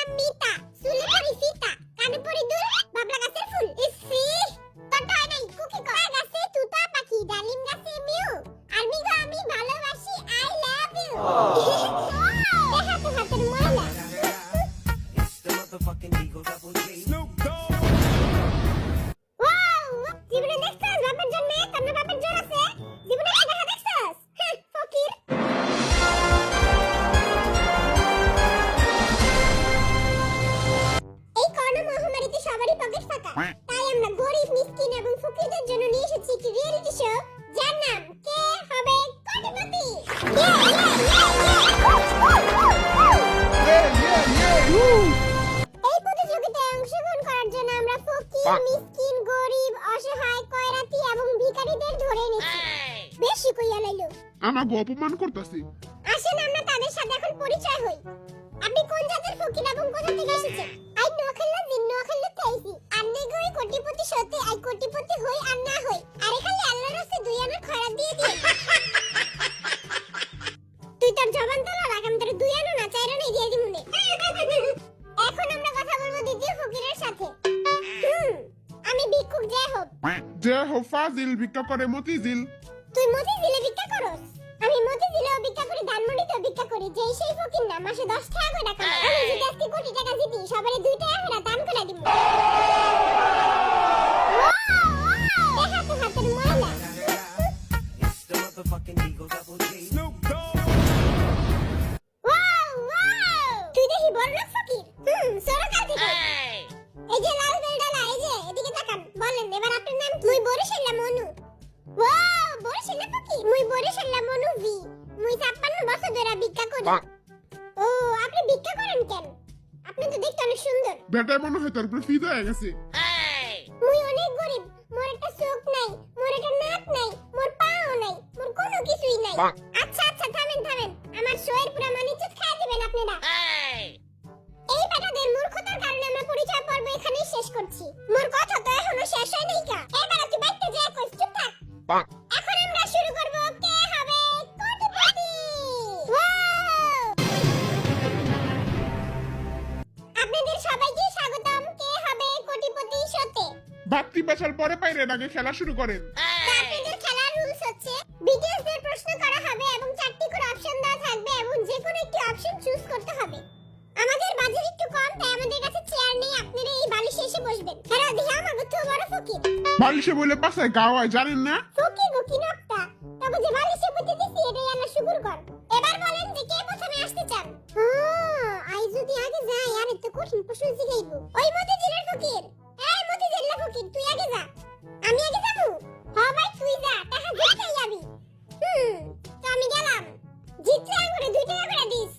নাম মিতা, চুলে পরি ফিতা, কানে পরি দুল, বাবলা গাছের ফুল। ইসি তোরটা হয় নাই, কুকি কর। গাছে তুতা পাখি, ডালিম গাছে মিউ, আর্মি গো আমি ভালোবাসি, আই লাভ ইউ। দেখা তো হাতের ময়লা। জীবনে দেখছস বাপের জন্য তোর বাপের জোর আছে? জীবনে কি দেখা দেখছস? ফকির। এই করোনা মহামারীতে সবারই পকেট ফাঁকা, তাই আমরা গরিব মিসকিন এবং ফকিরদের জন্য নিয়ে এসেছি একটি রিয়েলিটি শো যার নাম কে হবে কোটিপতি। এই প্রতিযোগিতায় অংশগ্রহণ করার জন্য আমরা ফকির, মিসকিন, গরিব, অসহায়, কয়রাতি এবং ভিখারিদের ধরে নিয়েছি। বেশি কইয়া লাইলো, আমাকে অপমান করতেছি। আসেন আমরা তাদের সাথে এখন পরিচয় হই। আপনি কোন জাতের ফকির এবং কোথা থেকে এসেছেন? আই নোয়াখালী জিন নোয়াখালী থাইছি। আন্নে গই কোটিপতি সতে আই কোটিপতি হই আর না হই। আরে খালি আল্লাহর রাস্তায় দুই আনার খয়রাত দিয়ে দিয়ে। তুই তোর জবান তো রাখ, আমি তোর দুই আনা না চাইরা নাই দিয়ে দিমুনে। এখন আমরা কথা বলবো দ্বিতীয় ফকিরের সাথে। আমি ভিক্ষুক জয় হোক। যে হো ফাজিল ভিক্ষা করে মতিঝিল। তুই মতিঝিলে ভিক্ষা করস? আমি মতিঝিলেও ভিক্ষা করি, ধানমন্ডিতেও ভিক্ষা করি। যেই সেই ফকির না, মাসে 10 টাকা করে টাকা পায়। আমি যদি আজকে কোটি টাকা জিতি, সবারে 2 টাকা করে দান করে দিব। দেখা তো হাতের ময়লা। তুই দেখি বড়লোক ফকির। সরকার থেকে। এই যে লাল বেলডালা, এই যে এদিকে তাকান। বলেন এবার আপনার নাম কি? মুই বরিশাল্লা মনু। ওয়াও, বরিশাল্লা ফকির। মুই বরিশাল্লা মনু ভি। মুই 56 বছর ধরে ভিক্ষা করি। ও, আপনি ভিক্ষা করেন কেন? আপনি তো দেখতে অনেক সুন্দর। বেটার মনে হয় তার উপরে ফিদা হয়ে গেছে। মুই অনেক গরিব। মোর একটা চোখ নাই, মোর একটা নাক নাই, মোর পাও নাই, মোর কোনো কিছুই নাই। আচ্ছা আচ্ছা, থামেন থামেন। আমার শোয়ের পুরো মানিচুত খাইয়া দিবেন আপনারা। এই বেটাদের মূর্খতার কারণে আমরা পরিচয় পর্ব এখানেই শেষ করছি। মোর কথা তো এখনো শেষ হয় নাই কা। এই বেটা তুই বাইতে যা, কই চুপ থাক। এখন আমরা শুরু করব কে হবে কোটিপতি। আপনাদের সবাইকে স্বাগতম কে হবে কোটিপতি শোতে। বাপ্তি বাসার পরে পাইরে আগে খেলা শুরু করেন। আপনাদের খেলার রুলস হচ্ছে বিটিএস দের প্রশ্ন করা হবে এবং 4টি করে অপশন দেওয়া থাকবে এবং যে কোনো একটি অপশন চুজ করতে হবে। আমাদের বাজেট একটু কম, তাই আমাদের কাছে চেয়ার নেই। আপনারা এই বালিশে এসে বসবেন। হ্যাঁ দিহা আমাগো তো বড় ফকির। বালিশে বলে পাশায় গাওয়ায় জানেন না? ফকির গো কি নকটা। তবে যে বালিশে বইতে দিছি এটাই আনা শুকুর কর। এবার বলেন যে কে প্রথমে আসতে চান? আই যদি আগে যাই আর এত কঠিন প্রশ্ন জিগাইবো। ওই মতিঝিলের ফকির, এই মতিঝিলের ফকির তুই আগে যা। আমি আগে যাবো? হ্যাঁ ভাই তুই যা, টাকা জিততেই যাবি। তো আমি গেলাম। জিতলে আঙ্গুরে 2 টাকা করে দিস।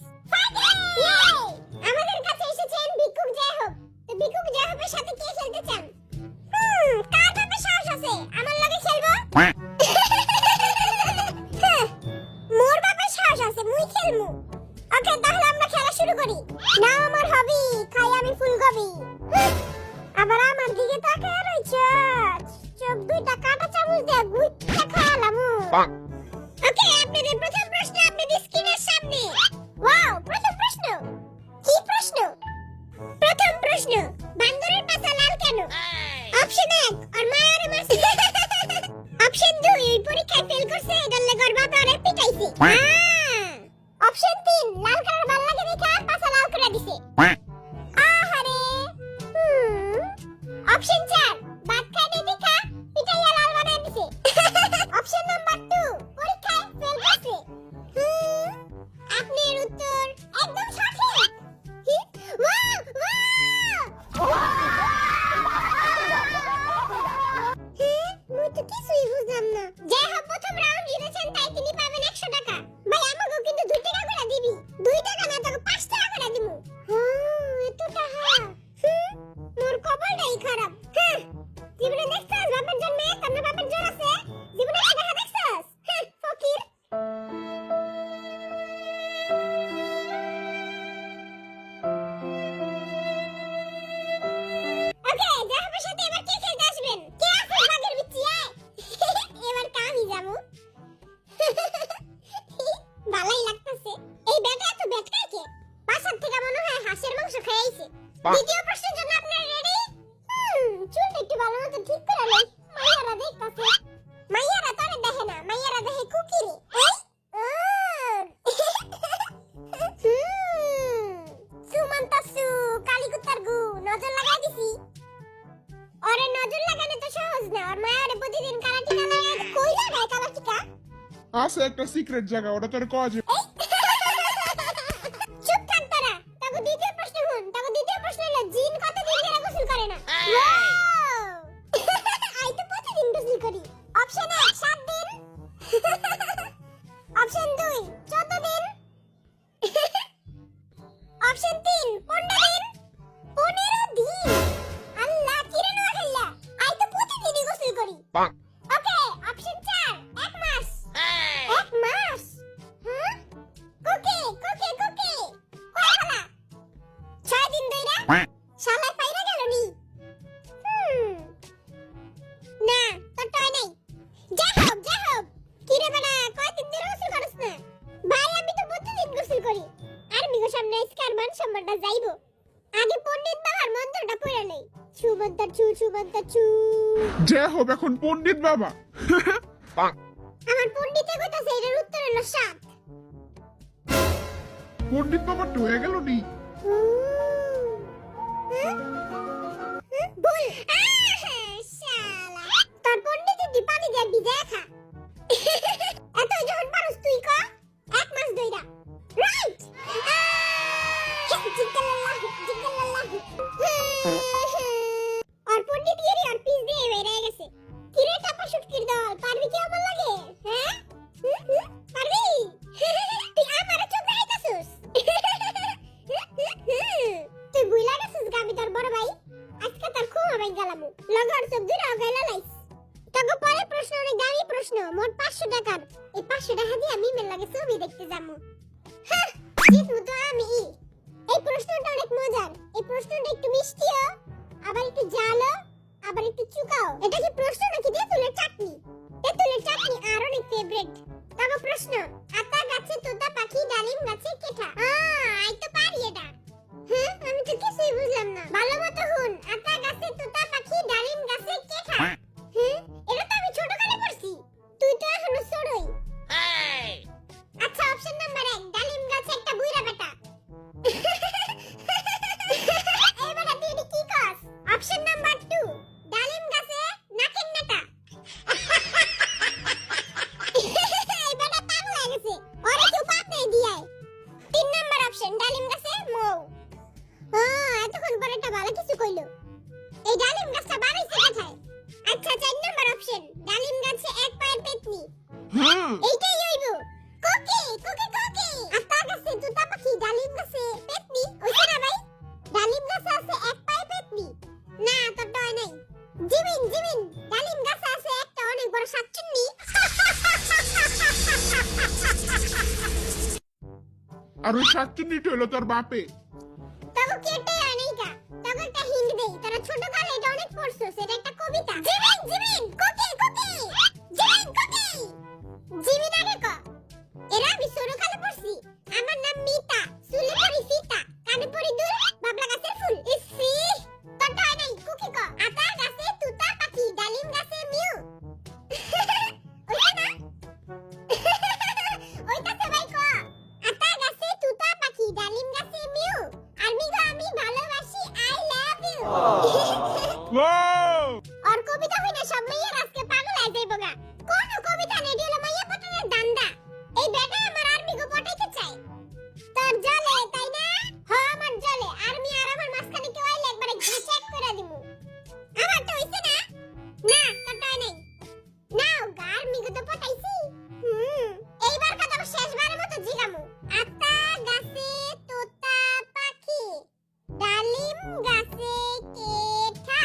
আমাদের কাছে এসেছেন ভিক্ষুক জয় হোক। তো ভিক্ষুক জয় হোকের সাথে কে খেলতে চান? কার বাপে সাহস আছে আমার লগে খেলবো? মোর বাপে সাহস আছে, মুই খেলমু। ওকে তাহলে আমরা খেলা শুরু করি। নাও আমার হবি, খাই আমি ফুলকপি। আবার আমার দিকে তাকায় রইছস, চোখ দুইটা কাটা চামচ দিয়ে গুইটা খাওয়ালামু। ওকে, আপনাদের প্রথম প্রশ্ন আপনাদের স্ক্রিনের সামনে। ওয়াও, প্রথম প্রশ্ন। কি প্রশ্ন? প্রথম প্রশ্ন, বান্দরের পাছা লাল কেন? অপশন 1, আর মায়ের মারছে। অপশন 2, এই পরীক্ষায় ফেল করছে, এটার লাগি ওর বাবা ওরে পিটাইছে। অপশন 3, লাল কালার ভাল লাগে দেখা পাছা লাল করে দিছে। আহারে। অপশন 4, ভাত খাইতে দেখা পিটাইয়া লাল বানায় দিছে। অপশন নাম্বার 2, পরীক্ষায় ফেল করছে। আপনার উত্তর একদম সঠিক। ওয়াও ওয়াও, হাঁসের মাংস খাইছে দ্বিতীয় প্রশ্নের জন্য আপনারা রেডি চুলটা একটু ভালো মতো ঠিক করে লই মাইয়ারা দেখতাছে মাইয়ারা তোরে দেখে না মাইয়ারা দেখে কুকিরে সুমন্তসু কালীকুত্তার গু নজর লাগাই দিছি ওরে নজর লাগানো তো সহজ না আর মায়ের প্রতিদিন কালা টিকা লাগায় কই লাগায় কালা টিকা আছে একটা সিক্রেট জায়গা ওটা তোর কয় যে চুপ থাক তোরা তাকে দ্বিতীয় প্রশ্ন শুন তাকে দ্বিতীয় প্রশ্ন হলো জিন কতদিন ধরে গোসল করে না আই তো প্রতিদিন গোসল করি অপশন 1 7 দিন অপশন 2 14 দিন অপশন 3 15 দিন 15 দিন আল্লাহ কিরে না খাইলা আই তো প্রতিদিনই গোসল করি ওকে অপশন 4 এক মাস এক মাস হ্যাঁ কোকে কোকে কোকে কয় খালা 6 দিন ধইরা শালা পাইরা গেল নি না তো টয় নাই যা হোক কিরে বানা কয়দিন ধরে গোসল করছ না ভাই আমি তো প্রতিদিন গোসল করি আর মিগো সামনে স্কারমান সম্মানটা যাইবো আগে পণ্ডিত বাবার মন্ত্রটা পড়ে নেই সুবন্ত চু যে হোক এখন পণ্ডিত বাবা আমার পণ্ডিতে কইতাছে এর উত্তর হলো 7 পণ্ডিত বাবা তো হয়ে গেল নি বল শালা তোর পণ্ডিতে দি পানি দিয়ে ভিজে খা এত যখন পারস তুই ক এক মাস ধইরা রাইট আর পণ্ডিত গিরি আর পিস দিয়ে বেরে গেছে কিরে টাপা শুটকির দল পারবি কি আমার লাগে হ্যাঁ পারবি তুই আমার চোখ দেখাইতাছস তুই বুইলা গেছিস গাবি তোর বড় ভাই আজকে তোর খুব ভাই গেলামু লগর চোখ দুইরা গাইলা লাইস তবে পরে প্রশ্ন অনেক দামি প্রশ্ন মোট 500 টাকার এই 500 টাকা দিয়ে আমি মেল লাগে ছবি দেখতে যাবো হ্যাঁ জিতমু তো আমি এই প্রশ্নটা অনেক মজার এই প্রশ্নটা একটু মিষ্টিও আবার একটু ঝালও আবার একটু চুকাও এটা কি প্রশ্ন নাকি তেঁতুলের চাটনি তেঁতুলের চাটনি আর অনেক ফেভারিট তবে প্রশ্ন আতা গাছে তোতা পাখি ডালিম গাছে কেঠা আই তো পারি এটা হ্যাঁ আমি তো কিছুই বুঝলাম না ভালো মতো শুন আতা গাছে তোতা পাখি ডালিম গাছে কেঠা হ্যাঁ এটা তো আমি ছোটকালে পড়ছি তুই তো এখনো ছোটই আচ্ছা অপশন নাম্বার 1 ডালিম গাছে একটা বুইরা বেটা এবারে তুই এটা কি কস অপশন নাম্বার 2 ডালিম গাছে নাকের নাটা এবারে পাগল হয়ে গেছে ওরে কেউ পাপ নেই দিয়ায় 3 নাম্বার অপশন ডালিম গাছে মৌ এতক্ষণ পরে একটা ভালো কিছু কইলো এই ডালিম গাছটা বাড়াইছে কোথায় আচ্ছা 4 নাম্বার অপশন ডালিম গাছে এক পায়ের পেতনি হ্যাঁ এইটাই হইব কোকে কোকে কোকে আতা গাছে তোতা পাখি ডালিম গাছে পেতনি ওইটা না ভাই ডালিম গাছে আছে এক পায়ে পেতনি না তো টয় নাই জিমিন ডালিম গাছে আছে একটা অনেক বড় শাকচুন্নি আর ওই শাকচুন্নিটা হলো তোর বাপে তবে কেটে আনেইকা তবে একটা হিন্ট দেই তোরা ছোট কালে এটা অনেক পড়ছস এটা একটা কবিতা জিমিন কোকে কোকে জিমিন আগে ক এরা আমি ছোট কালে পড়ছি আমার নাম মিতা চুলে পরি ফিতা কানে পরি দুল বাবলা গাছের ফুল ইসি তোটা নাই কুকি ক আতা গাছে তুতা পাখি ডালিম গাছে মিউ ওইটা না ওইটা তো ভাই ক আতা গাছে তুতা পাখি ডালিম গাছে মিউ আর মিগো আমি ভালোবাসি আই লাভ ইউ আর কবিতা হইনা সব মাইয়া আজকে পাগল হয়ে যাইবো গা কোন কবিতা নেই দিল মাইয়া পটানোর দান্দা এই বেটা আমার আর মিগো পটাইতে চাই তোর জলে তাই না আমার জলে আর আমি আর আমার মাঝখানে কেউ আইলে একবারে চেক করে দিমু আমার তো হইছে না না কটাই নাই নাও গার মিগো তো পটাইছি এইবার কথা শেষবারের মতো জিগামু আতা গাছে তোতা পাখি ডালিম গাছে কেঠা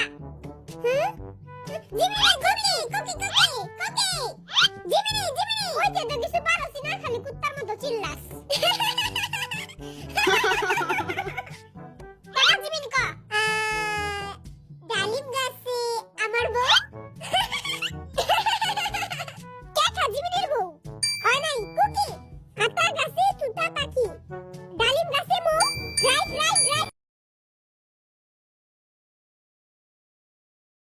জিমি